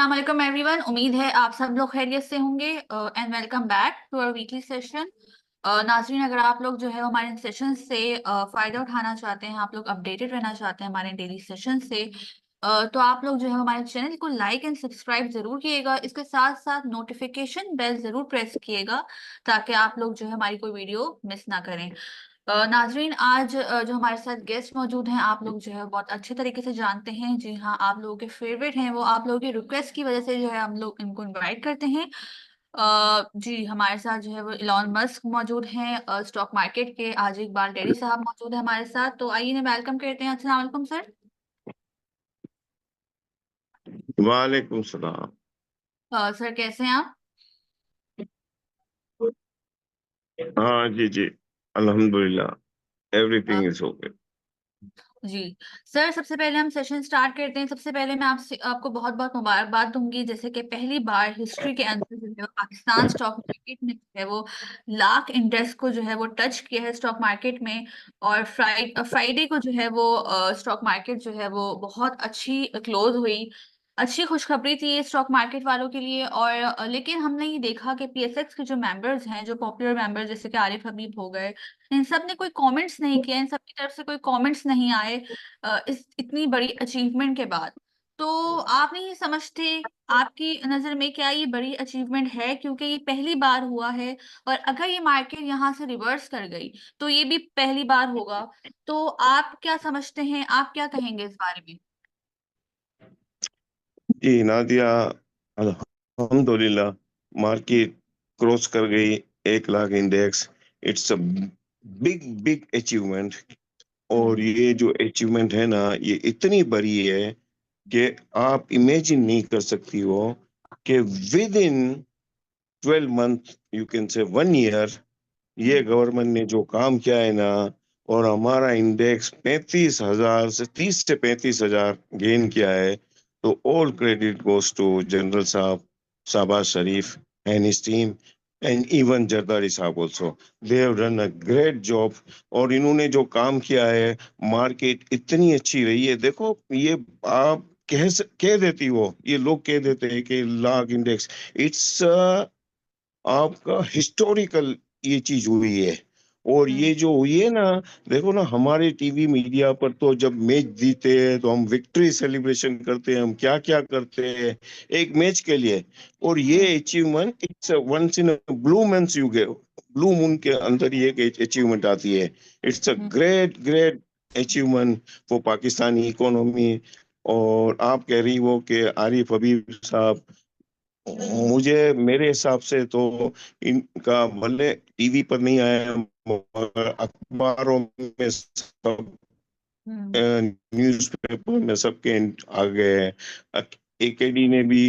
अस्सलाम वालेकुम एवरीवन। उम्मीद है आप सब लोग खैरियत से होंगे and welcome back to our weekly session. नाज़रीन, अगर आप लोग जो है हमारे सेशन से फ़ायदा उठाना चाहते हैं, आप लोग अपडेटेड रहना चाहते हैं हमारे डेली सेशन से, तो आप लोग जो है हमारे चैनल को लाइक एंड सब्सक्राइब ज़रूर किएगा। इसके साथ साथ नोटिफिकेशन बेल ज़रूर प्रेस किएगा ताकि आप लोग जो है हमारी कोई वीडियो मिस ना करें। नाजरीन, आज जो हमारे साथ गेस्ट मौजूद हैं, आप लोग जो है बहुत अच्छे तरीके से जानते हैं। जी हाँ, आप लोगों के फेवरेट हैं वो। आप लोगों की रिक्वेस्ट की वजह से जो है हम लोग इनको इनवाइट करते हैं। जी, हमारे साथ जो है वो इलॉन मस्क मौजूद हैं, स्टॉक मार्केट के। आज इकबाल टेरी साहब मौजूद है हमारे साथ, तो आइए ना वेलकम करते हैं। अस्सलाम वालेकुम सर। वालेकुम सलाम। सर कैसे हैं आप? हाँ जी जी, अल्हम्दुलिल्लाह, अ, एवरीथिंग इज ओके। जी सर, सबसे पहले हम सेशन स्टार्ट करते हैं। सबसे पहले मैं आपसे आपको बहुत बहुत मुबारकबाद दूंगी, जैसे कि पहली बार हिस्ट्री के अंदर जो है वो पाकिस्तान स्टॉक मार्केट में जो है वो लाख इंडेक्स को जो है वो टच किया है स्टॉक मार्केट में। और फ्राइडे को जो है वो स्टॉक मार्केट जो है वो बहुत अच्छी क्लोज हुई। अच्छी खुशखबरी थी ये स्टॉक मार्केट वालों के लिए। और लेकिन हमने ये देखा कि पीएसएक्स के जो मेंबर्स हैं, जो पॉपुलर मेंबर्स जैसे कि आरिफ हबीब हो गए, इन सब ने कोई कमेंट्स नहीं किया। इन सब की तरफ से कोई कमेंट्स नहीं आए इस इतनी बड़ी अचीवमेंट के बाद। तो आप नहीं समझते, आपकी नजर में क्या ये बड़ी अचीवमेंट है? क्योंकि ये पहली बार हुआ है, और अगर ये मार्केट यहाँ से रिवर्स कर गई तो ये भी पहली बार होगा। तो आप क्या समझते हैं, आप क्या कहेंगे इस बारे में? जी नादिया, अल्हम्दुलिल्लाह, मार्केट क्रॉस कर गई 1 lakh index. It's a big big achievement. और हम्म। ये जो अचीवमेंट है ना, ये इतनी बड़ी है कि आप इमेजिन नहीं कर सकती हो कि with in 12 month, you can say 1 year, ये हम्म। गवर्नमेंट ने जो काम किया है ना, और हमारा इंडेक्स 35,000 से 35,000 गेन किया है। तो all credit goes to general साहब, Shahbaz Sharif and his team, and even Zardari साहब also. They have done a great job. और इन्होंने जो काम किया है, मार्केट इतनी अच्छी रही है। देखो, ये आप कह देती हो, ये लोग कह देते हैं कि लाख इंडेक्स, इट्स आपका हिस्टोरिकल ये चीज हुई है। और हम्म। ये जो हुई है ना, देखो ना, हमारे टीवी मीडिया पर तो जब मैच जीते हैं तो हम विक्ट्री सेलिब्रेशन करते हैं, हम क्या क्या करते हैं एक मैच के लिए। और हम्म। ये achievement it's once in blue month युग है, ब्लू मून के अंदर ये एक अचीवमेंट आती है। It's a hmm. Great great achievement for Pakistani economy. और आप कह रही हो कि आरिफ हबीब साहब, मुझे मेरे हिसाब से तो इनका भले टीवी पर नहीं आया, मगर अखबारों में सब, हम्म। न्यूज़पेपर में सबके आ गए हैं। एकेडी ने भी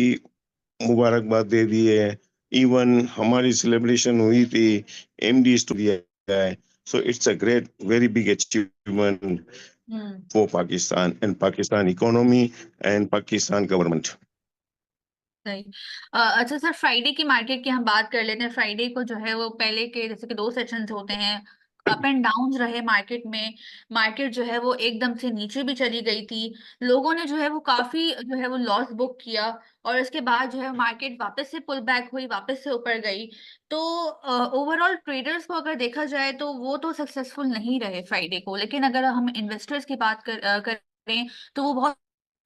मुबारकबाद दे दी है। इवन हमारी सेलिब्रेशन हुई थी, एमडी तो दिया है। So it's a great very big achievement hmm. For Pakistan and Pakistan economy and Pakistan government. सही। अच्छा सर, फ्राइडे की मार्केट की हम बात कर लेते हैं। फ्राइडे को जो है वो पहले के जैसे कि दो सेशंस होते हैं, अप एंड डाउन रहे मार्केट में। मार्केट जो है वो एकदम से नीचे भी चली गई थी। लोगों ने जो है वो काफी जो है वो लॉस बुक किया, और इसके बाद जो है मार्केट वापस से पुल बैक हुई, वापस से ऊपर गई। तो ओवरऑल ट्रेडर्स को अगर देखा जाए तो वो तो सक्सेसफुल नहीं रहे फ्राइडे को। लेकिन अगर हम इन्वेस्टर्स की बात करें तो वो बहुत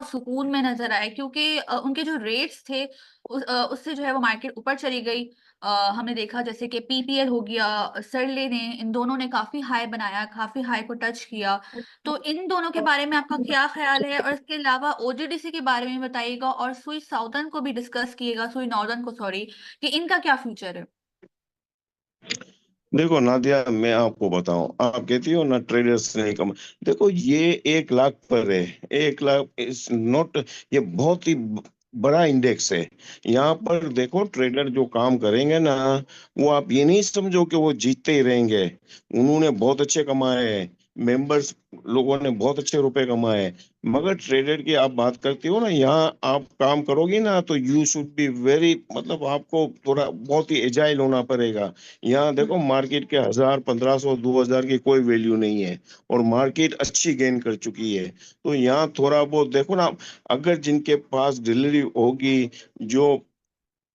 सुकून में नजर आए, क्योंकि उनके जो रेट्स थे उससे जो है वो मार्केट ऊपर चली गई। हमने देखा जैसे कि पीपीएल हो गया, सरले ने, इन दोनों ने काफी हाई बनाया, काफी हाई को टच किया। तो इन दोनों के बारे में आपका क्या ख्याल है? और इसके अलावा ओजीडीसी के बारे में बताइएगा, और सुई साउदर्न को भी डिस्कस किएगा, सुई नॉर्दर्न को, सॉरी, कि इनका क्या फ्यूचर है। देखो नादिया, मैं आपको बताऊं, आप कहती हो ना ट्रेडर्स नहीं कम। देखो, ये 1 लाख पर है। 1 लाख इज नॉट, ये बहुत ही बड़ा इंडेक्स है। यहाँ पर देखो, ट्रेडर जो काम करेंगे ना, वो आप ये नहीं समझो कि वो जीतते ही रहेंगे। उन्होंने बहुत अच्छे कमाए हैं। मेंबर्स लोगों ने बहुत अच्छे रुपए कमाए। मगर ट्रेडर की आप बात करते हो ना, यहाँ आप काम करोगी ना तो यू शुड बी वेरी, मतलब आपको थोड़ा बहुत ही एजाइल होना पड़ेगा। यहाँ देखो मार्केट के 1000, 1500, 2000 की कोई वैल्यू नहीं है, और मार्केट अच्छी गेन कर चुकी है। तो यहाँ थोड़ा बहुत देखो ना, अगर जिनके पास डिलीवरी होगी, जो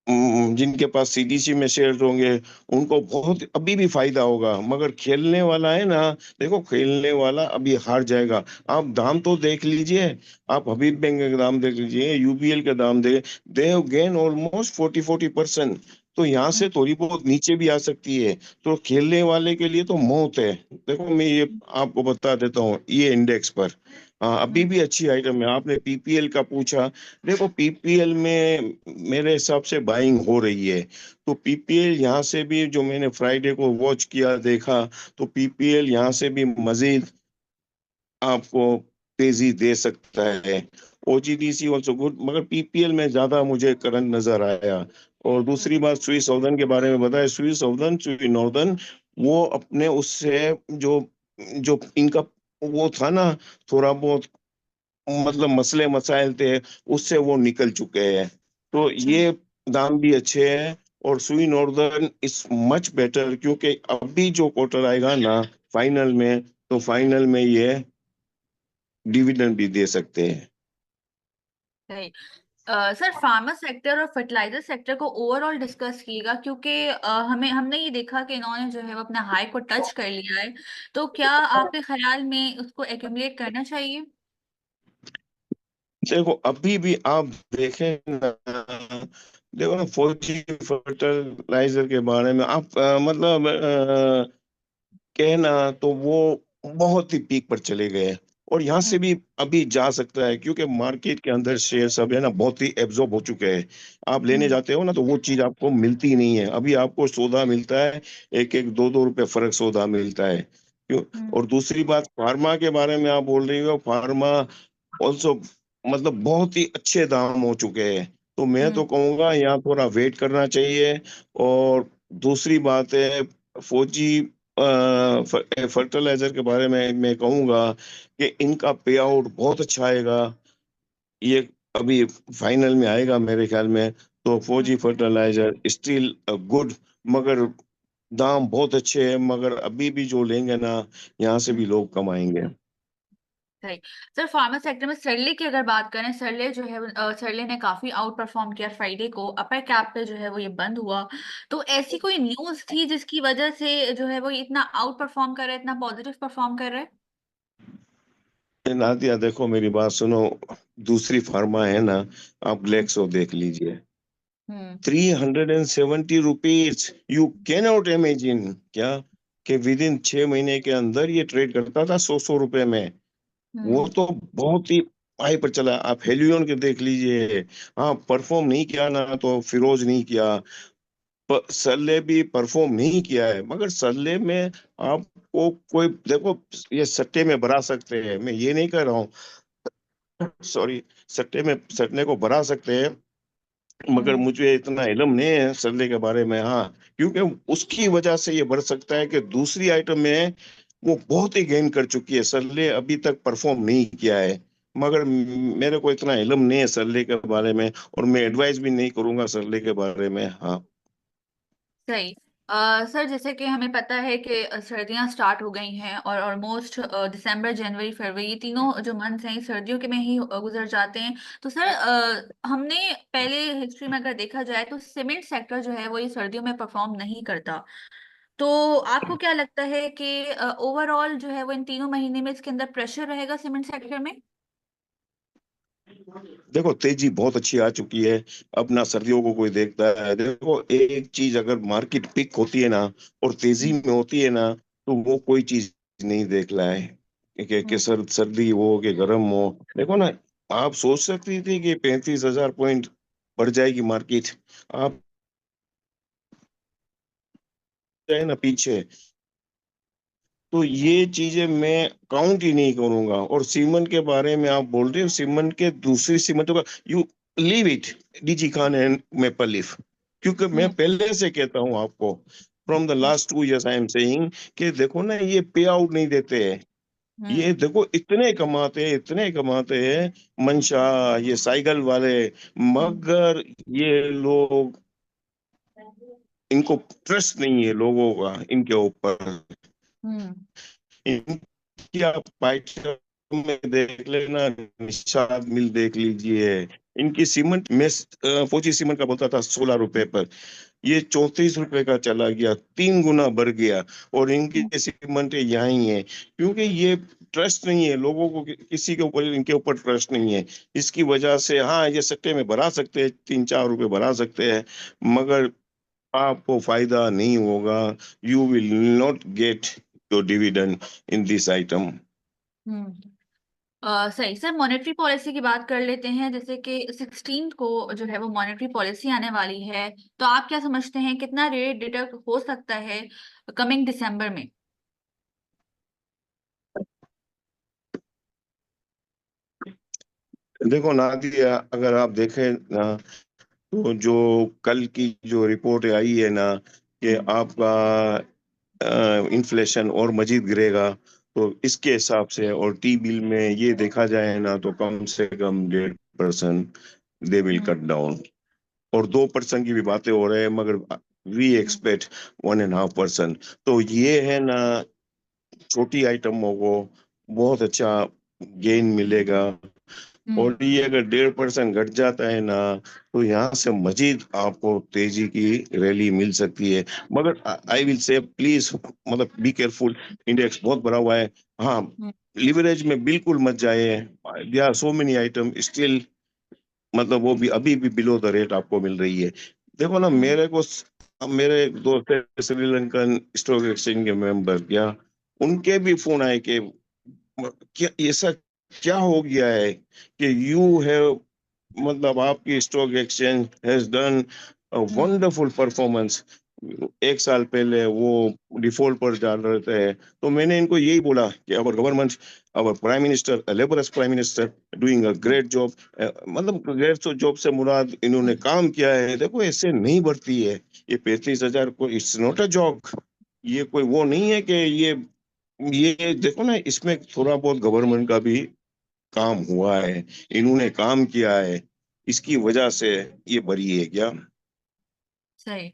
जिनके पास सीडीसी में शेयर होंगे, उनको बहुत अभी भी फायदा होगा। मगर खेलने वाला है ना, देखो खेलने वाला अभी हार जाएगा। आप दाम तो देख लीजिए, आप हबीब बैंक के दाम देख लीजिए, यूबीएल के दाम दे, दे हैव गेन ऑलमोस्ट 40-40%। तो यहाँ से थोड़ी बहुत नीचे भी आ सकती है। तो खेलने वाले के लिए तो मौत है। देखो मैं ये आपको बता देता हूँ, ये इंडेक्स पर हाँ अभी भी अच्छी आइटम है। आपने पीपीएल का पूछा, देखो पीपीएल में मेरे हिसाब से बाइंग हो रही है। तो पीपीएल यहाँ से भी, जो मैंने फ्राइडे को वॉच किया देखा, तो पीपीएल यहाँ से भी मजीद आपको तेजी दे सकता है। ओजीडीसी ऑल्सो गुड, मगर पीपीएल में ज्यादा मुझे करंट नजर आया। और दूसरी बात, स्विस साउदर्न के बारे में बताया, स्विस साउदर्न, स्विस नॉर्दर्न, वो अपने उससे जो जो इनका वो था ना, थोड़ा बहुत मतलब मसले मसाइल थे, उससे वो निकल चुके हैं। तो ये दाम भी अच्छे हैं। और सुई नॉर्दर्न इज मच बेटर, क्योंकि अभी जो क्वार्टर आएगा ना फाइनल में, तो फाइनल में ये डिविडेंड भी दे सकते हैं। सही। सर फार्मा सेक्टर और फर्टिलाइजर सेक्टर को ओवरऑल डिस्कस कीजिएगा, क्योंकि हमने ये देखा कि इन्होंने जो है वो अपना हाई को टच कर लिया है। तो क्या आपके ख्याल में उसको एक्यूमुलेट करना चाहिए? देखो अभी भी आप देखें ना, देखो ना फौजी फर्टिलाइजर के बारे में आप मतलब कहना, तो वो बहुत ही पीक पर चले गए। और यहाँ से हम्म। भी अभी जा सकता है, क्योंकि मार्केट के अंदर शेयर सब है ना बहुत ही एब्जॉर्ब हो चुके हैं। आप लेने हम्म। जाते हो ना तो वो चीज आपको मिलती नहीं है। अभी आपको सौदा मिलता है, एक एक 2-2 रुपए फर्क सौदा मिलता है, क्यों। हम्म। और दूसरी बात, फार्मा के बारे में आप बोल रही हो, फार्मा ऑल्सो मतलब बहुत ही अच्छे दाम हो चुके हैं। तो मैं तो हम्म। कहूंगा यहाँ थोड़ा वेट करना चाहिए। और दूसरी बात है, फौजी फर्टिलाइजर के बारे में मैं कहूंगा कि इनका पे आउट बहुत अच्छा आएगा। ये अभी फाइनल में आएगा मेरे ख्याल में। तो हम्म। फौजी फर्टिलाइजर स्टिल गुड, मगर दाम बहुत अच्छे हैं। मगर अभी भी जो लेंगे ना, यहाँ से हम्म। भी लोग कमाएंगे। सही। सर फार्मा सेक्टर में सरले की अगर बात करें, सरले जो है सरले ने काफी आउट परफॉर्म किया फ्राइडे को, अपर कैप पे जो है वो ये बंद हुआ। तो ऐसी कोई न्यूज थी जिसकी वजह से जो है वो ये इतना आउट परफॉर्म कर रहा है, इतना पॉजिटिव परफॉर्म कर रहा है? नादिया देखो मेरी बात सुनो, दूसरी फार्मा है ना, आप हम्म। ग्लेक्सो देख लीजिए। हम्म। 370 rupees, you can not imagine क्या, कि विद इन 6 महीने के अंदर ये ट्रेड करता था 100-100 रुपए में। वो हम्म। तो बहुत ही हाई पर चला। आप हेलियन के देख लीजिए, हाँ परफॉर्म नहीं किया ना तो फिरोज नहीं किया, सरले भी परफॉर्म नहीं किया है। मगर सरले में आपको कोई देखो, ये सट्टे में भरा सकते हैं, मैं ये नहीं कर रहा हूँ, सॉरी, सट्टे में सटने को भरा सकते हैं। मगर हम्म। मुझे इतना इल्म नहीं है सरले के बारे में, हाँ, क्योंकि उसकी वजह से ये बढ़ सकता है कि दूसरी आइटम में वो बहुत ही गेन कर चुकी है। सरले अभी तक परफॉर्म नहीं किया है। मगर मेरे को इतना इल्म नहीं है सरले के बारे में, और मैं एडवाइस भी नहीं करूंगा सरले के बारे में। हाँ सही। सर जैसे कि हमें पता है कि सर्दियां स्टार्ट हो गई हैं, और ऑलमोस्ट दिसंबर जनवरी फरवरी ये तीनों जो मंथ हैं ये सर्दियों के में ही गुजर जाते हैं। तो सर हमने पहले हिस्ट्री में अगर देखा जाए तो सीमेंट सेक्टर जो है वो ये सर्दियों में परफॉर्म नहीं करता। तो आपको क्या लगता है कि ओवरऑल जो है वो इन तीनों महीने में इसके अंदर प्रेशर रहेगा सीमेंट सेक्टर में? देखो तेजी बहुत अच्छी आ चुकी है। अब ना सर्दियों को कोई देखता है। देखो एक चीज अगर मार्केट पिक होती है ना, और तेजी हम्म। में होती है ना, तो वो कोई चीज नहीं देख रहा है कि सर्दी हो कि गर्म हो। देखो ना, आप सोच सकती थी कि 35,000 पॉइंट बढ़ जाएगी मार्केट। आप है ना पीछे, तो ये चीजें मैं काउंट ही नहीं करूंगा। और सीमेंट के बारे में आप बोल रहे हो, सीमेंट के दूसरी सीमेंटों का you leave it, DG Khan and maple leaf. क्योंकि मैं हम्म। पहले से कहता हूं आपको, from the last 2 years I am saying, कि देखो ना ये पे आउट नहीं देते हैं। ये हम्म। देखो इतने कमाते हैं मंशा, ये साइकिल वाले, मगर ये लोग, इनको ट्रस्ट नहीं है लोगों का इनके ऊपर। हम्म। इनकी आप आइटम में देख लेना, निषाद मिल देख लीजिए, इनकी सीमेंट में फौजी सीमेंट का बोलता था 16 रुपए पर, ये 34 रुपए का चला गया, 3 गुना बढ़ गया। और इनकी सीमेंट यहाँ ही है, क्योंकि ये ट्रस्ट नहीं है लोगों को, किसी के ऊपर इनके ऊपर ट्रस्ट नहीं है। इसकी वजह से हाँ, ये सट्टे में बढ़ा सकते हैं, 3-4 रुपए बढ़ा सकते हैं, मगर आपको फायदा नहीं होगा। You will not get your dividend in this item. Hmm. सही सर, मॉनेटरी पॉलिसी की बात कर लेते हैं। जैसे कि 16 को जो है वो मॉनेटरी पॉलिसी आने वाली है, तो आप क्या समझते हैं कितना रेट डिडक्ट हो सकता है कमिंग दिसंबर में? देखो नादिया, अगर आप देखें ना, तो जो कल की जो रिपोर्ट आई है ना, कि हम्म। आपका इन्फ्लेशन और मजीद गिरेगा, तो इसके हिसाब से और टी बिल में ये देखा जाए ना, तो कम से कम 1.5% they will hmm. Cut down. और 2% की भी बातें हो रहे हैं, मगर वी हम्म। एक्सपेक्ट 1.5%। तो ये है ना, छोटी आइटमों को बहुत अच्छा गेन मिलेगा। हम्म। और ये अगर 1.5% घट जाता है ना, तो यहाँ से मजीद आपको तेजी की रैली मिल सकती है। मगर आई विल से प्लीज, मतलब बी केयरफुल, इंडेक्स बहुत बढ़ा हुआ है। हाँ, हम्म। लिवरेज में बिल्कुल मत जाए, या सो मेनी आइटम स्टिल, मतलब वो भी अभी भी बिलो द रेट आपको मिल रही है। देखो ना, हम्म। मेरे एक दोस्त है श्रीलंकन स्टॉक एक्सचेंज के मेंबर, क्या उनके भी फोन आए कि क्या ऐसा क्या हो गया है कि यू हैव, मतलब आपकी stock exchange has done hmm. Wonderful performance. एक साल पहले वो डिफॉल्ट पर जा रहे थे, तो मैंने इनको यही बोला कि अवर government, our prime minister, labours prime minister, doing a great job. मतलब ग्रेट जॉब से मुराद इन्होंने काम किया है, देखो ऐसे नहीं बढ़ती है। ये 35,000 को, इट्स नॉट अ जॉब। ये कोई वो नहीं है कि ये देखो ना, इसमें थोड़ा बहुत गवर्नमेंट का भी काम हुआ है, इन्होंने काम किया है, इसकी वजह से ये बरी है क्या। सही।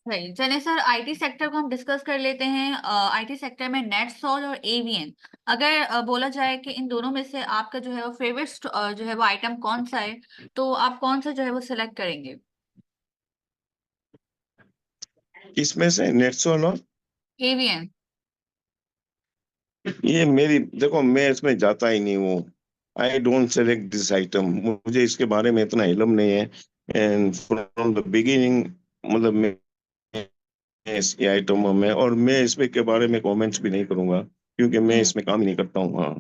सही, चलिए सर, आईटी सेक्टर को हम डिस्कस कर लेते हैं। आईटी सेक्टर में नेटसॉल और एवीएन, अगर बोला जाए कि इन दोनों में से आपका जो है वो फेवरेट जो है वो आइटम कौन सा है, तो आप कौन सा जो है वो सिलेक्ट करेंगे? इसमें से नेटसोन और एवीएन। ये मेरी, देखो मैं इसमें जाता ही नहीं हूँ। I don't select this item, मुझे इसके बारे में इतना इल्म नहीं है। एंड फ्रॉम द बिगिनिंग, मतलब मैं इस आइटम में, और मैं इसमें के बारे में कमेंट्स भी नहीं करूंगा, क्योंकि मैं हम्म। इसमें काम ही नहीं करता हूँ। हाँ।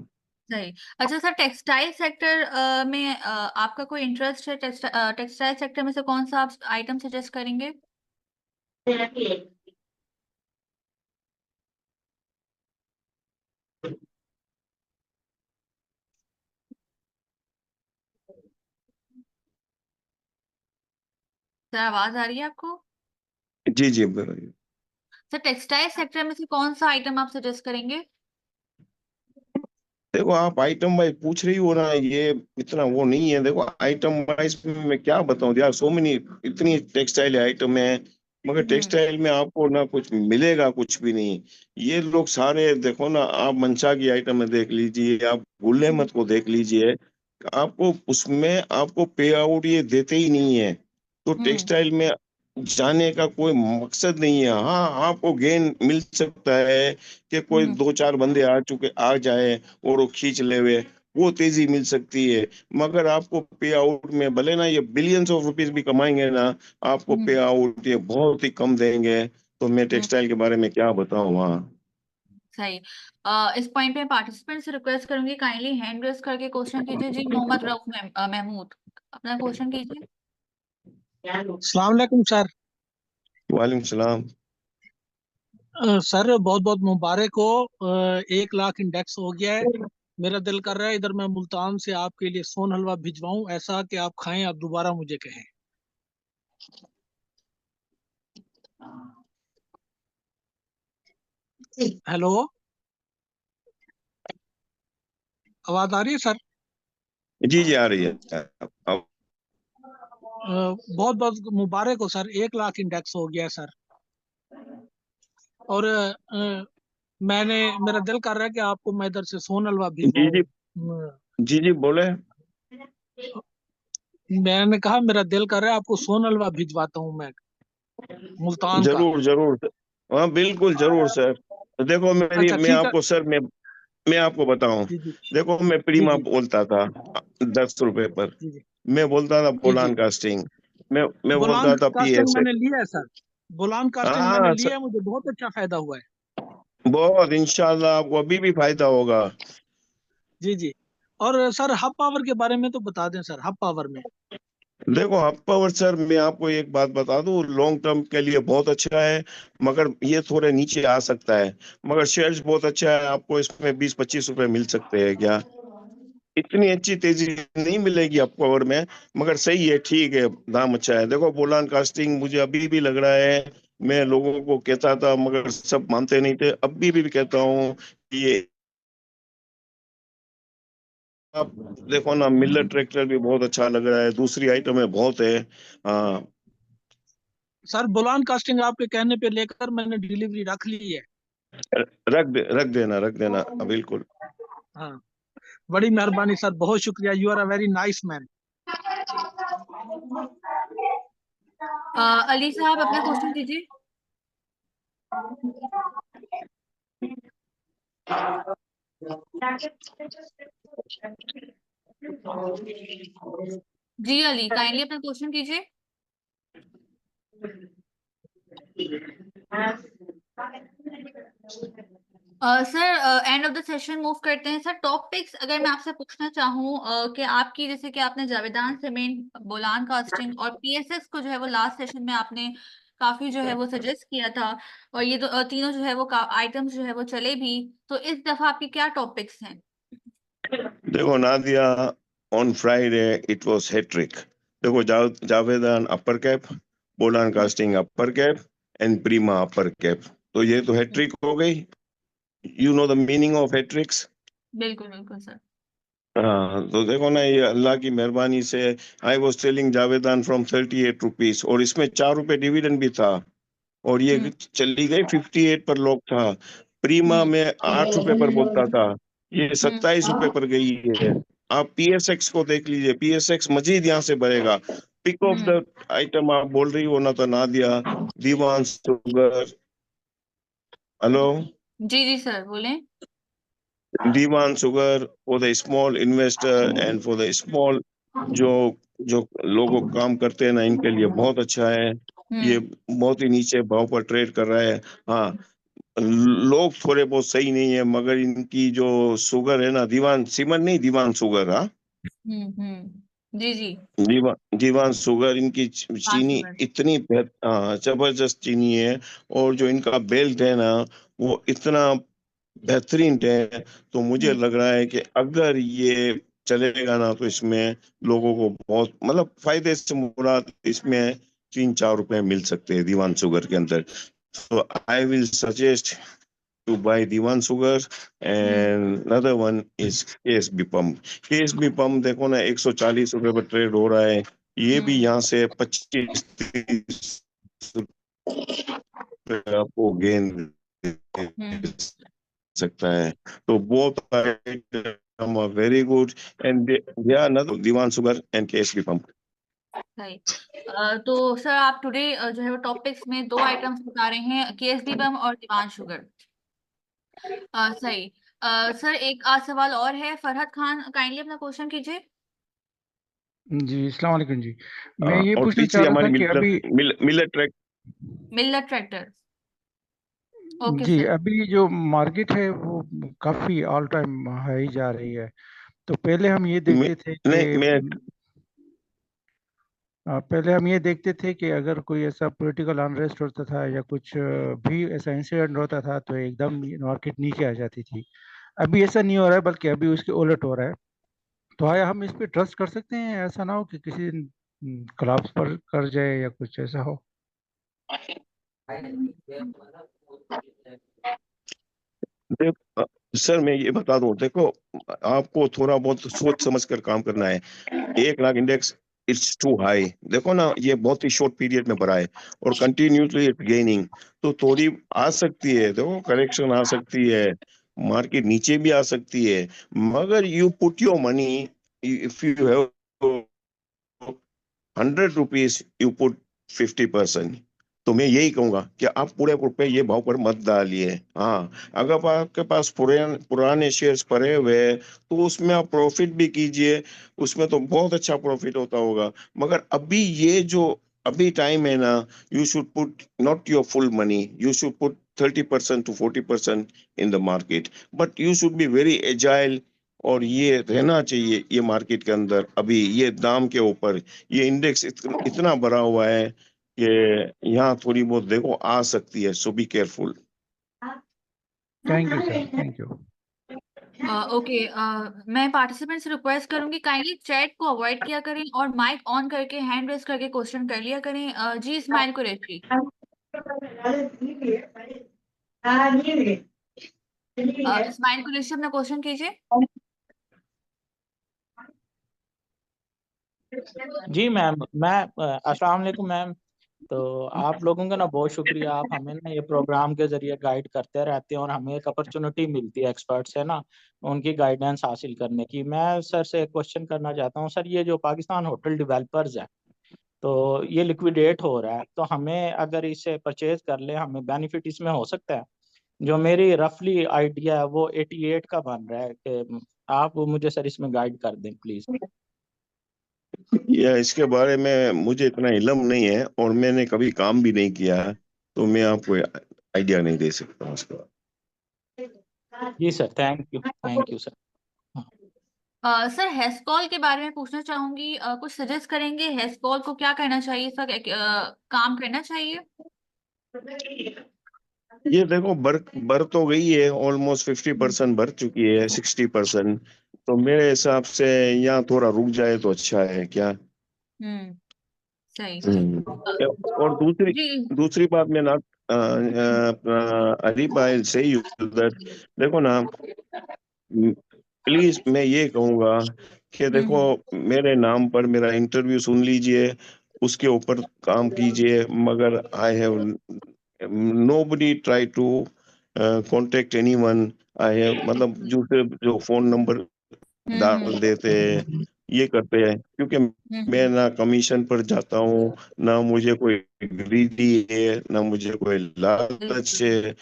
सही। अच्छा सर, टेक्सटाइल सेक्टर में आपका कोई इंटरेस्ट है? टेक्सटाइल सेक्टर में से कौन सा आप आइटम सजेस्ट करेंगे? सर, आवाज आ रही है आपको? जी जी। सर, टेक्सटाइल सेक्टर में से कौन सा आइटम आप सजेस्ट करेंगे? देखो आप आइटम वाइज पूछ रही हो ना, ये इतना वो नहीं है। देखो आइटम वाइज में मैं क्या बताऊं यार, सो मेनी, इतनी टेक्सटाइल आइटम है, मगर हम्म। टेक्सटाइल में आपको ना कुछ मिलेगा, कुछ भी नहीं। ये लोग सारे देखो ना, आप मंशा की आइटम में देख लीजिए, आप गुल अहमद को देख लीजिए, आपको उसमें आपको पे आउट ये देते ही नहीं है। तो हम्म। टेक्सटाइल में जाने का कोई मकसद नहीं है। हाँ, आपको गेन मिल सकता है कि कोई हम्म। 2-4 बंदे आ जाए और वो खींच ले वे, वो तेजी मिल सकती है। मगर आपको पे आउट में भले ना ये बिलियंस ऑफ रुपीस भी कमाएंगे ना, आपको पे हम्म। आउट ये बहुत ही कम देंगे। तो मैं हम्म। टेक्सटाइल के बारे में क्या बताऊं वहाँ। सही। इस पॉइंट पे पार्टिसिपेंट से रिक्वेस्ट करूंगी, काइंडली हैंड रेस करके क्वेश्चन कीजिए। जी, मोहम्मद रऊफ महमूद, अपना क्वेश्चन कीजिए। अस्सलाम वालेकुम सर। वालेकुम सलाम। सर बहुत बहुत मुबारक हो। 1 लाख इंडेक्स हो गया है। मेरा दिल कर रहा है इधर मैं मुल्तान से आपके लिए सोन हलवा भिजवाऊं, ऐसा कि आप खाएं, आप दोबारा मुझे कहें। हेलो। आवाज आ रही है सर? जी जी, आ रही है। अब बहुत बहुत मुबारक हो सर, 1 लाख इंडेक्स हो गया है सर। और मेरा दिल कर रहा है कि आपको मैं इधर से सोन हलवा जी जी, भिजवाऊं। जी जी बोले। मैंने कहा मेरा दिल कर रहा है आपको सोन हलवा भिजवाता हूँ मैं, मुल्तान का। जरूर जरूर। हाँ बिल्कुल जरूर सर। देखो अच्छा मैं ठीक है। आपको सर, मैं आपको बताऊं। जी जी देखो मैं जी प्रीमा जी बोलता था 10 रुपए पर। जी जी मैं बोलता था जी जी। बोलान कास्टिंग। मैं बोलान बोलता था कास्टिंग PSA। मैंने लिया है सर, बोलान कास्टिंग मैंने हाँ लिया है, मुझे बहुत अच्छा फायदा हुआ है। बहुत इंशाल्लाह आपको अभी भी फायदा होगा। जी जी। और सर हब पावर के बारे में तो बता दें सर, हब पावर में। देखो हॉपर सर, मैं आपको एक बात बता दूं, लॉन्ग टर्म के लिए बहुत अच्छा है। मगर ये थोड़े नीचे आ सकता है। मगर शेयर्स बहुत अच्छा है, आपको इसमें 20-25 रुपए मिल सकते हैं क्या। इतनी अच्छी तेजी नहीं मिलेगी आपको ओवर में। मगर सही है, ठीक है, दाम अच्छा है। देखो बोलान कास्टिंग मुझे अभी भी लग रहा है। मैं लोगों को कहता था मगर सब मानते नहीं थे, अभी भी कहता हूँ कि ये आप देखो ना, मिलर ट्रैक्टर भी बहुत अच्छा लग रहा है, दूसरी आइटम है बहुत है। हाँ सर बोलान कास्टिंग आपके कहने पे लेकर मैंने डिलीवरी रख ली है। रख देना बिल्कुल। हाँ, बड़ी मेहरबानी सर, बहुत शुक्रिया, you are a very nice man. Ali साहब अपना क्वेश्चन कीजिए। जी अली, काइंडली अपना क्वेश्चन कीजिए। Sir end of the session move करते हैं। सर टॉपिक्स अगर मैं आपसे पूछना चाहूँ कि आपकी, जैसे कि आपने जावेदान सीमेंट, बोलान कास्टिंग और PSS को जो है वो लास्ट सेशन में आपने काफी जो है वो सजेस्ट किया था, और ये तीनों जो है वो आइटम्स जो है वो चले भी। तो इस दफा आपके क्या टॉपिक्स हैं? देखो Nadia, on Friday it was hat trick. देखो Javedan upper cap, Bolan casting upper cap, and Prima upper cap. तो ये तो हैट्रिक हो गई। You know the meaning of hat tricks. बिल्कुल बिल्कुल सर। हाँ तो देखो ना, ये अल्लाह की मेहरबानी से I was selling Javedan from 38 rupees, और इसमें 4 रुपए डिविडेंड भी था। और ये हम्म चली गई 58 पर लॉक था। प्रीमा हम्म में 8 रुपए पर बोलता था, ये हम्म 27 रुपए पर गई है। आप PSX को देख लीजिए, PSX मजीद यहाँ से बढ़ेगा। Peak of hmm. The item आप बोल रही हो ना, तो ना दिया दीवान सुगर। हेलो। जी जी सर बोलें। Dewan sugar for the small investor and for the small, जो जो लोगों काम करते हैं ना, इनके लिए बहुत अच्छा है। ये हम्म बहुत ही नीचे भाव पर ट्रेड कर रहा है। हाँ, लोग थोड़े बहुत सही नहीं है, मगर इनकी जो शुगर है ना, दीवान सीमन नहीं, दीवान शुगर। हाँ जी जी। दीवान शुगर, इनकी पाँच चीनी शुगर। इतनी जबरदस्त चीनी है। और जो इनका बेल्ट है ना, वो इतना बेहतरीन है। तो मुझे हम्म लग रहा है कि अगर ये चलेगा ना, तो इसमें लोगों को बहुत मतलब फायदे से मुराद इसमें 3-4 रुपए मिल सकते हैं दीवान शुगर के अंदर। तो I will suggest to buy Diwan Sugar, hmm and another one is KSB Pump। KSB Pump देखो ना, 140 रुपए पर ट्रेड हो रहा है। ये भी हम्म यहाँ से 25-30 रुपए आपको गेन दे हम्म। सकता है। तो both item are very good, and they are another Dewan sugar and KSB pump. सही। तो सर आप टुडे जो है वो टॉपिक्स में दो आइटम्स बता रहे हैं, KSB बम और दीवान शुगर। सही। सर एक आज सवाल और है, फरहत खान काइंडली अपना क्वेश्चन कीजिए। जी अस्सलाम वालेकुम जी। मैं ये और पूछना चाह तीसरी रहा हमारी था कि अभी Millat track. Millat tractor. Okay जी सर। अभी जो मार्केट है वो काफ़ी ऑल टाइम हाई जा रही है। तो पहले हम ये देखते थे नहीं कि मैं अगर कोई ऐसा पॉलिटिकल अनरेस्ट होता था या कुछ भी ऐसा इंसिडेंट होता था तो एकदम मार्केट नीचे आ जाती थी। अभी ऐसा नहीं हो रहा है, बल्कि अभी उसके उलट हो रहा है। तो आया हम इस पे ट्रस्ट कर सकते हैं? ऐसा ना हो कि किसी दिन कोलैप्स पर कर जाए या कुछ ऐसा हो। देख सर मैं ये बता दूं, देखो आपको थोड़ा बहुत सोच समझ कर काम करना है। 1 lakh index it's too high, देखो ना ये बहुत ही शॉर्ट पीरियड में बढ़ा है और कंटिन्यूसली इट्स गेनिंग। तो थोड़ी आ सकती है, देखो करेक्शन आ सकती है, मार्केट नीचे भी आ सकती है, मगर you put your money, if you have 100 rupees you put 50%। तो मैं यही कहूंगा कि आप पूरे रुपए ये भाव पर मत डालिए। हाँ, अगर आपके पास पुराने शेयर्स पड़े हुए हैं तो उसमें आप प्रॉफिट भी कीजिए, उसमें तो बहुत अच्छा प्रॉफिट होता होगा। मगर अभी ये जो अभी टाइम है ना, you should put not your full money, you should put 30% to 40% in the market, but you should be very agile. और ये रहना चाहिए ये मार्केट के अंदर, अभी ये दाम के ऊपर ये इंडेक्स इतना भरा हुआ है कि यहाँ थोड़ी बहुत देखो आ सकती है, so be careful. Thank you sir, thank you. Okay, मैं पार्टिसिपेंट से रिक्वेस्ट करूंगी काइंडली चैट को अवॉइड किया करें और माइक ऑन करके हैंड रेज करके क्वेश्चन कर लिया करें। जी इस्माइल कुरैशी, इस्माइल कुरैशी अपना क्वेश्चन कीजिए। जी मैम, अस्सलाम वालेकुम मैम। तो आप लोगों का ना बहुत शुक्रिया, आप हमें ना ये प्रोग्राम के जरिए गाइड करते रहते हैं और हमें एक अपॉर्चुनिटी मिलती है एक्सपर्ट से ना उनकी गाइडेंस हासिल करने की। मैं सर से एक क्वेश्चन करना चाहता हूँ। सर ये जो पाकिस्तान होटल डेवलपर्स है तो ये लिक्विडेट हो रहा है, तो हमें अगर इसे परचेज कर ले हमें बेनिफिट इसमें हो सकता है? जो मेरी रफली आइडिया है वो 88 का बन रहा है कि आप मुझे सर इसमें गाइड कर दें प्लीज। या इसके बारे में मुझे इतना इल्म नहीं है और मैंने कभी काम भी नहीं किया है, तो मैं आपको आइडिया नहीं दे सकता उसका। जी sir, thank you sir. Sir Hascol के बारे में पूछना चाहूंगी, कुछ सजेस्ट करेंगे हेस्कॉल को क्या करना चाहिए इस वक्त, काम करना चाहिए? ये देखो बर तो गई है, ऑलमोस्ट 50% भर चुकी है, 60%। तो मेरे हिसाब से यहाँ थोड़ा रुक जाए तो अच्छा है क्या। हम्म, सही। और दूसरी जी। दूसरी बात मैं ना अली भाई से देखो ना, प्लीज मैं ये कहूंगा कि देखो हम्म मेरे नाम पर मेरा इंटरव्यू सुन लीजिए, उसके ऊपर काम कीजिए, मगर I have nobody try to contact anyone। I have मतलब जो फोन नंबर हम्म डाल देते हैं, ये करते हैं, क्योंकि मैं हम्म ना कमीशन पर जाता हूँ, ना मुझे कोई ग्रीडी है, ना मुझे कोई लालच बिल्कुल। है।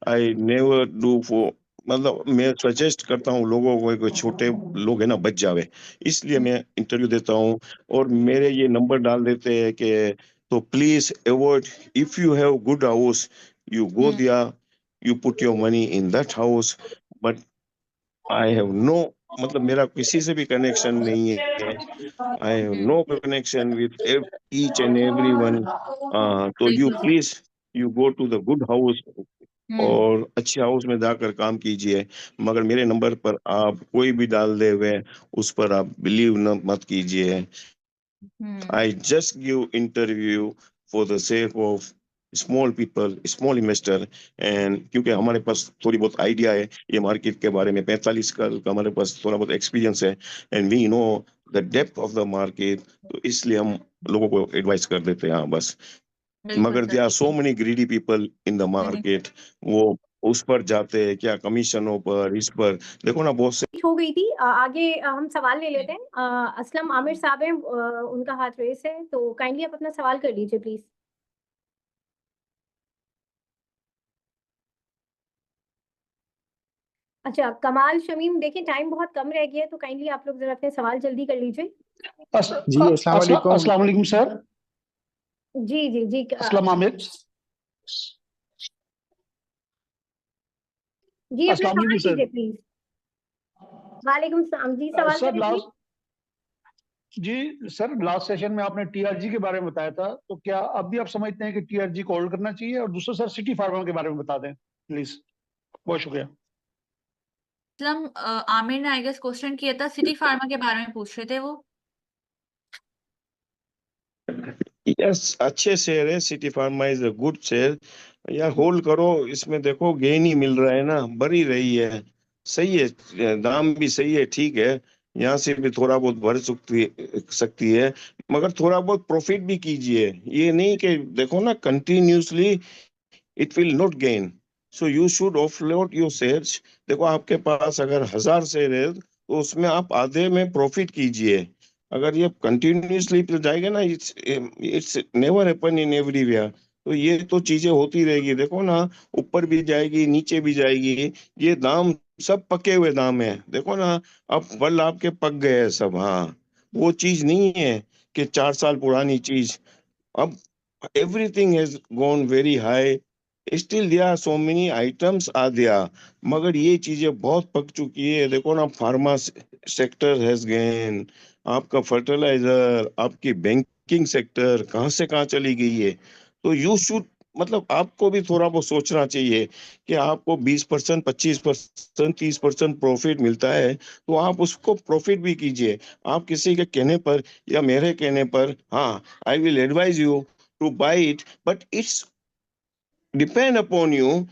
आई नेवर डू फॉर, मतलब मैं सजेस्ट करता हूँ लोगों को, कोई छोटे लोग है ना बच जावे, इसलिए हम्म मैं इंटरव्यू देता हूँ। और मेरे ये नंबर डाल देते हैं कि तो please avoid, if you have good house you go hmm दिया, you put your money in that house, but I have no, मतलब मेरा किसी से भी कनेक्शन नहीं है, I have no connection with each and every one. तो you बिल्कुल sir. Please you go to the good house hmm और अच्छे हाउस में जाकर काम कीजिए, मगर मेरे नंबर पर आप कोई भी डाल दे हुए उस पर आप बिलीव न मत कीजिए। Hmm I just give interview for the sake of small people, small investor, and क्योंकि हमारे पास थोड़ी बहुत आइडिया है ये मार्केट के बारे में, 45 साल का हमारे पास थोड़ा बहुत एक्सपीरियंस है, and we know the depth of the market, तो इसलिए हम लोगों को एडवाइस कर देते हैं। हाँ बस, बिल्कुल मगर sir. There are so many greedy people in the hmm market, वो उस पर जाते हैं क्या, कमीशनों पर, इस पर, देखो ना बहुत से। हो गई थी। आगे हम सवाल ले लेते हैं। असलम आमिर साहब हैं, उनका हाथ रेस है, तो काइंडली आप अपना सवाल कर लीजिए प्लीज। अच्छा, कमाल शमीम, देखिए टाइम बहुत कम रह गया है, तो काइंडली आप लोग जरा अपने सवाल जल्दी कर लीजिए। जी अस्सलाम वालेकुम। अस्सलाम वालेकुम सर। जी जी जी। अस्सलाम आमिर। जी अपना अस्सलाम सवाल वालेकुम सर। कीजिए प्लीज। वालेकुम सलाम जी, सवाल सर करें प्लीज। लास्ट सेशन में आपने टीआरजी के बारे में बताया था, तो क्या अब भी आप समझते हैं कि टीआरजी को होल्ड करना चाहिए? और दूसरा सर सिटी फार्मा के बारे में बता दें प्लीज। बहुत शुक्रिया। असलम, आमिर ने आई गेस क्वेश्चन किया था, सिटी फार्मा के बारे में पूछ रहे थे वो। यस, अच्छे शेयर है, city pharma is a good share, या होल्ड करो, इसमें देखो गेन ही मिल रहा है ना, बढ़ी रही है, सही है, दाम भी सही है, ठीक है, यहाँ से भी थोड़ा बहुत बढ़ सकती है, मगर थोड़ा बहुत प्रॉफिट भी कीजिए। ये नहीं कि देखो ना continuously it will not gain, so you should offload your shares. देखो आपके पास अगर 1000 शेयर है तो उसमें आप आधे में प्रॉफिट कीजिए। अगर ये कंटिन्यूसली जाएगा ना, it's never happen in everywhere, तो ये तो चीजें होती रहेगी। देखो ना, ऊपर भी जाएगी नीचे भी जाएगी, ये दाम सब पके हुए दाम है। देखो ना, अब बल आपके पक गए हैं सब। हाँ, वो चीज नहीं है कि 4 साल पुरानी चीज। अब everything has gone very high, still there are so many items are there, मगर ये चीजें बहुत पक चुकी है। देखो ना, फार्मा सेक्टर हैज गेन, आपका फर्टिलाइजर, आपकी बैंकिंग सेक्टर कहाँ से कहाँ चली गई है। तो यू शुड, मतलब आपको भी थोड़ा बहुत सोचना चाहिए कि आपको 20%, 25%, 30% प्रॉफिट मिलता है तो आप उसको प्रॉफिट भी कीजिए। आप किसी के कहने पर या मेरे कहने पर, हाँ, I will advise you to buy it, but it's depend upon you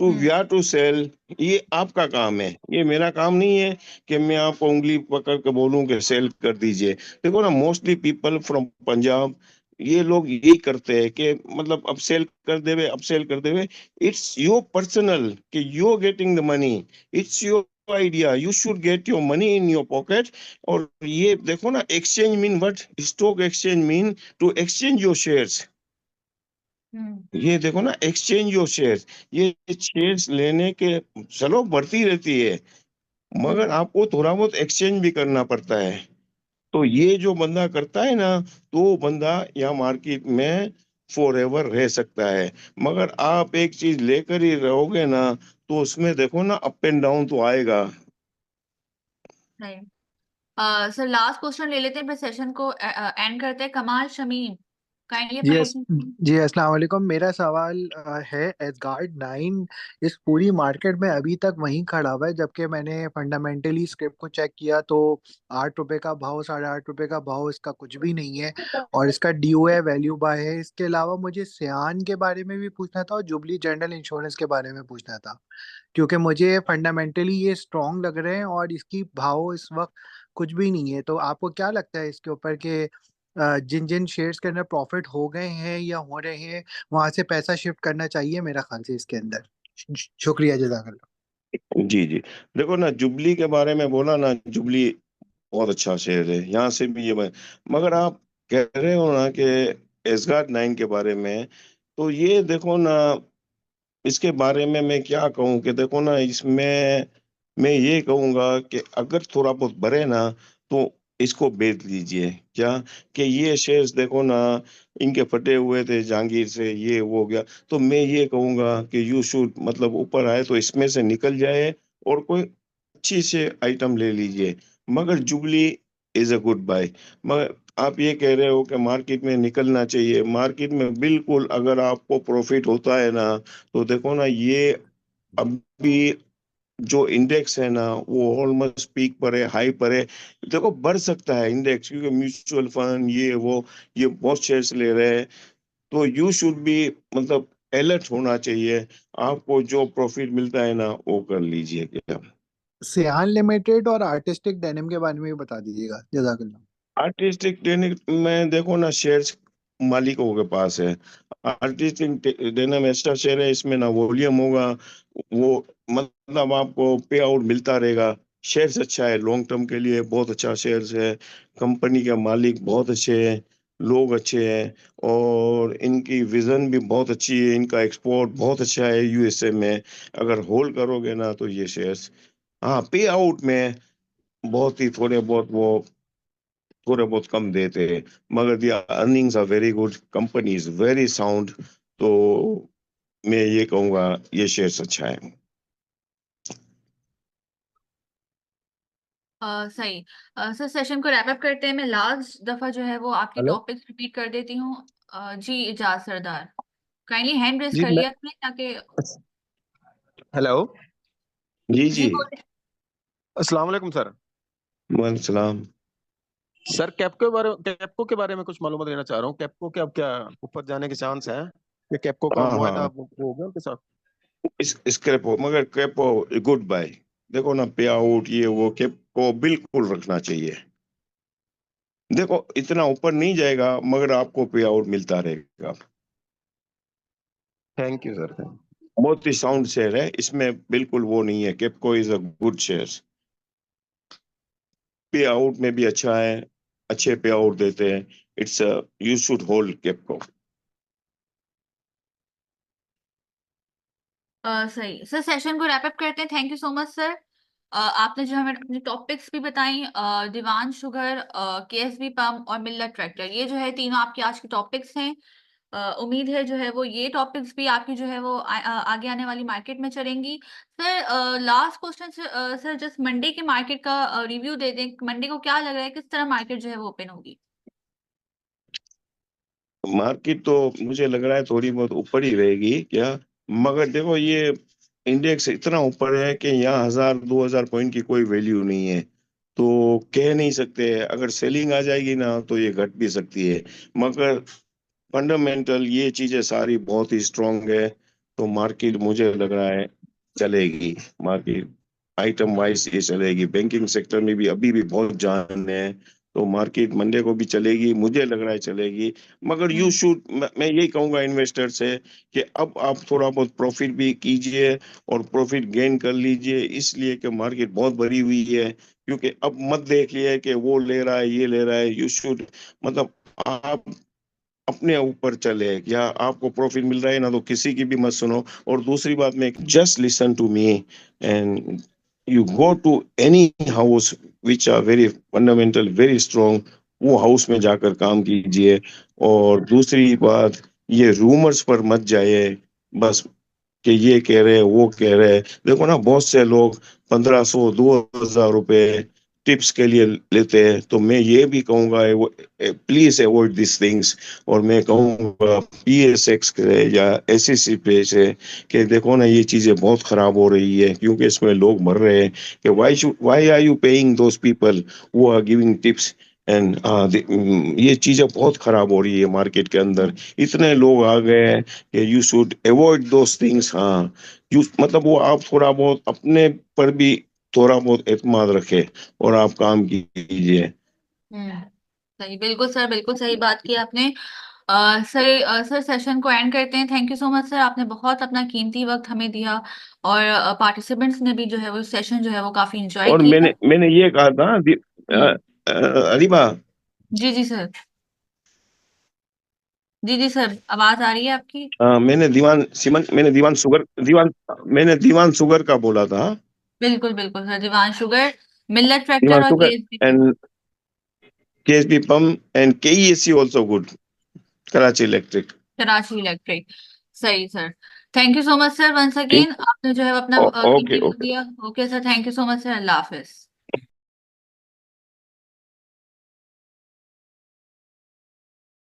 to where to sell। ये आपका काम है, ये मेरा काम नहीं है कि मैं आपको उंगली पकड़ के बोलूं कि सेल कर दीजिए। देखो ना, मोस्टली पीपल फ्रॉम पंजाब ये लोग यही करते हैं कि मतलब अब सेल कर देवे, अब सेल कर देवे। इट्स योर पर्सनल कि you are getting the money, it's your idea, you should get your money in your pocket. और ये देखो ना, exchange mean what, stock exchange mean to exchange your shares. ये देखो ना, एक्सचेंज योर शेयर्स, ये shares लेने के, चलो बढ़ती रहती है, मगर आपको थोड़ा बहुत एक्सचेंज भी करना पड़ता है। तो ये जो बंदा करता है ना, तो वो बंदा यहाँ मार्केट में फॉर एवर रह सकता है। मगर आप एक चीज लेकर ही रहोगे ना, तो उसमें देखो ना, अप एंड डाउन तो आएगा। सर लास्ट क्वेश्चन ले लेते हैं, फिर सेशन को एंड करते हैं। कमाल शमीम, काइंडली अपना जी क्वेश्चन। जी अस्सलाम वालेकुम। मेरा सवाल है एसगार्ड 9 इस पूरी मार्केट में अभी तक वहीं खड़ा हुआ है, जबकि मैंने फंडामेंटली स्क्रिप्ट को चेक किया तो 8 रुपए का भाव, 8.5 रुपए का भाव इसका कुछ भी नहीं है, और इसका डीओए वैल्यू बाय है। इसके अलावा मुझे सियान के बारे में भी पूछना था और जुबली जनरल इंश्योरेंस के बारे में पूछना था, क्योंकि मुझे फंडामेंटली ये स्ट्रॉन्ग लग रहे हैं और इसकी भाव इस वक्त कुछ भी नहीं है। तो आपको क्या लगता है इसके ऊपर कि जिन जिन शेयर्स के अंदर प्रॉफिट हो गए हैं या हो रहे हैं वहां से पैसा शिफ्ट करना चाहिए मेरा ख्याल से इसके अंदर। शुक्रिया, जज़ाकल्लाह। जी जी, देखो ना, जुबली के बारे में बोला ना, जुबली बहुत अच्छा शेयर है, यहाँ से भी ये मगर आप कह रहे हो ना कि एसगार्ड 9 के बारे में, तो ये देखो ना, इसके बारे में मैं क्या कहूँ कि देखो ना, इसमें मैं ये कहूँगा कि अगर थोड़ा बहुत बढ़े ना तो इसको बेच लीजिए। क्या कि ये शेयर्स देखो ना, इनके फटे हुए थे जहांगीर से, ये वो हो गया। तो मैं ये कहूँगा कि यू शुड, मतलब ऊपर आए तो इसमें से निकल जाए और कोई अच्छी से आइटम ले लीजिए। मगर Jubilee is a good buy. मगर आप ये कह रहे हो कि मार्केट में निकलना चाहिए, मार्केट में बिल्कुल अगर आपको प्रॉफिट होता है ना, तो देखो ना, ये अभी जो इंडेक्स है ना, वो ऑलमोस्ट पीक पर है, हाई पर है। देखो बढ़ सकता है इंडेक्स, क्योंकि म्यूचुअल फंड ये वो ये बहुत शेयर्स ले रहे हैं। तो यू शुड बी, मतलब अलर्ट होना चाहिए। आपको जो प्रॉफिट मिलता है ना, वो कर लीजिए। क्या सियान लिमिटेड और आर्टिस्टिक डेनिम के बारे में भी बता दीजिएगा, जज़ाकल्लाह। आर्टिस्टिक ट्रेनिंग में देखो ना, शेयर्स मालिकों के पास है। आर्टिस्टिक डेनिम ऐसा शेयर है, इसमें ना वॉल्यूम होगा, वो मतलब आपको पे आउट मिलता रहेगा। शेयर्स अच्छा है, लॉन्ग टर्म के लिए बहुत अच्छा शेयर्स है। कंपनी के मालिक बहुत अच्छे हैं, लोग अच्छे हैं, और इनकी विजन भी बहुत अच्छी है। इनका एक्सपोर्ट बहुत अच्छा है यूएसए में। अगर होल्ड करोगे ना तो ये शेयर्स, हाँ, पे आउट में बहुत ही थोड़े बहुत कम देते हैं, मगर the earnings are very good, company is very sound. तो मैं ये कहूंगा ये शेयर्स अच्छा है। सही। सर सेशन को रैप अप करते हैं। मैं लास्ट दफा जो है वो आपकी हेलो टॉपिक्स रिपीट कर देती हूँ। जी इजाज सरदार, काइंडली हैंड रेस जी कर मैं लिया आपने ताकि। हेलो जी जी जी, बोलिए। अस्सलाम वालेकुम सर। वालेकुम सलाम। सर कैपको के बारे में कुछ मालूमात लेना चाह रहा हूँ। कैपको के अब क्या ऊपर जाने के चांस हैं? ये कैपको का हाँ मुआहदा हाँ, वो हो गया उनके साथ? इस स्क्रैप हो, मगर क्रैप हो गुड बाय। देखो ना पे आउट ये वो केप को बिल्कुल रखना चाहिए। देखो इतना ऊपर नहीं जाएगा मगर आपको पे आउट मिलता रहेगा। Thank you sir. बहुत ही साउंड शेयर है, इसमें बिल्कुल वो नहीं है। KAPCO is a good share, pay out में भी अच्छा है, अच्छे पे आउट देते हैं। It's you should hold KAPCO. सही सर, सेशन को रैप अप करते हैं। Thank you so much sir. आपने जो हमें अपनी टॉपिक्स भी बताई, दीवान शुगर, केएसबी पंप और मिल्लर ट्रैक्टर, ये जो है तीनों आपके आज के टॉपिक्स हैं। उम्मीद है जो है वो ये टॉपिक्स भी आपकी जो है वो आगे आने वाली मार्केट में चलेंगी। Sir last question sir, just Monday के मार्केट का रिव्यू दे दें। मंडे को क्या लग रहा है, किस तरह मार्केट जो है वो ओपन होगी? मार्केट तो मुझे लग रहा है थोड़ी बहुत ऊपर ही रहेगी क्या, मगर देखो ये इंडेक्स इतना ऊपर है कि यहाँ 1000-2000 पॉइंट की कोई वैल्यू नहीं है, तो कह नहीं सकते। अगर सेलिंग आ जाएगी ना तो ये घट भी सकती है, मगर फंडामेंटल ये चीजें सारी बहुत ही स्ट्रांग है, तो मार्केट मुझे लग रहा है चलेगी। मार्केट आइटम वाइज ये चलेगी। बैंकिंग सेक्टर में भी अभी भी बहुत जान है, तो मार्केट मंडे को भी चलेगी, मुझे लग रहा है चलेगी। मगर यू शुड, मैं यही कहूंगा इन्वेस्टर से कि अब आप थोड़ा बहुत प्रॉफिट भी कीजिए और प्रॉफिट गेन कर लीजिए, इसलिए कि मार्केट बहुत भरी हुई है। क्योंकि अब मत देखिए कि वो ले रहा है ये ले रहा है, यू शुड मतलब आप अपने ऊपर चले, या आपको प्रॉफिट मिल रहा है ना तो किसी की भी मत सुनो। और दूसरी बात में, just listen to me and you go to any house which are very fundamental very strong, वो हाउस में जाकर काम कीजिए। और दूसरी बात, ये रूमर्स पर मत जाइए बस कि ये कह रहे हैं वो कह रहे हैं। देखो ना बहुत से लोग 1500-2000 रुपए टिप्स के लिए लेते हैं, तो मैं ये भी कहूंगा प्लीज अवॉइड दिस थिंग्स। और मैं कहूंगा PSX के या SEC पे से कि देखो ना ये चीजें बहुत खराब हो रही है, क्योंकि इसमें लोग मर रहे हैं कि why are you paying those people who are giving tips and ये चीजें बहुत खराब हो रही है मार्केट के अंदर। इतने लोग आ गए हैं कि you should avoid those things. हाँ, यू मतलब वो आप थोड़ा बहुत अपने पर भी थोड़ा बहुत एतमाद रखे और आप काम कीजिए। सही, बिल्कुल सर, बिल्कुल सही बात की आपने। सर सेशन को एंड करते हैं। Thank you so much sir, आपने बहुत अपना कीमती वक्त हमें दिया और पार्टिसिपेंट्स ने भी जो है वो सेशन जो है वो काफी इंजॉय और किया। मैंने ये कहा था हम्म, अलीबा, जी जी सर, जी जी सर, आवाज आ रही है आपकी? मैंने दीवान शुगर का बोला था। बिल्कुल बिल्कुल sir, Dewan sugar, Millat Dewan tractor और sugar KSB pump. And KSB pump and KESC also good, Karachi electric. Karachi electric, सही sir. Thank you so much sir, once ठीक, अगेन आपने जो है अपना ओके कीमती वक्त ओके। दिया। Okay sir, thank you so much sir, अल्लाह हाफिज।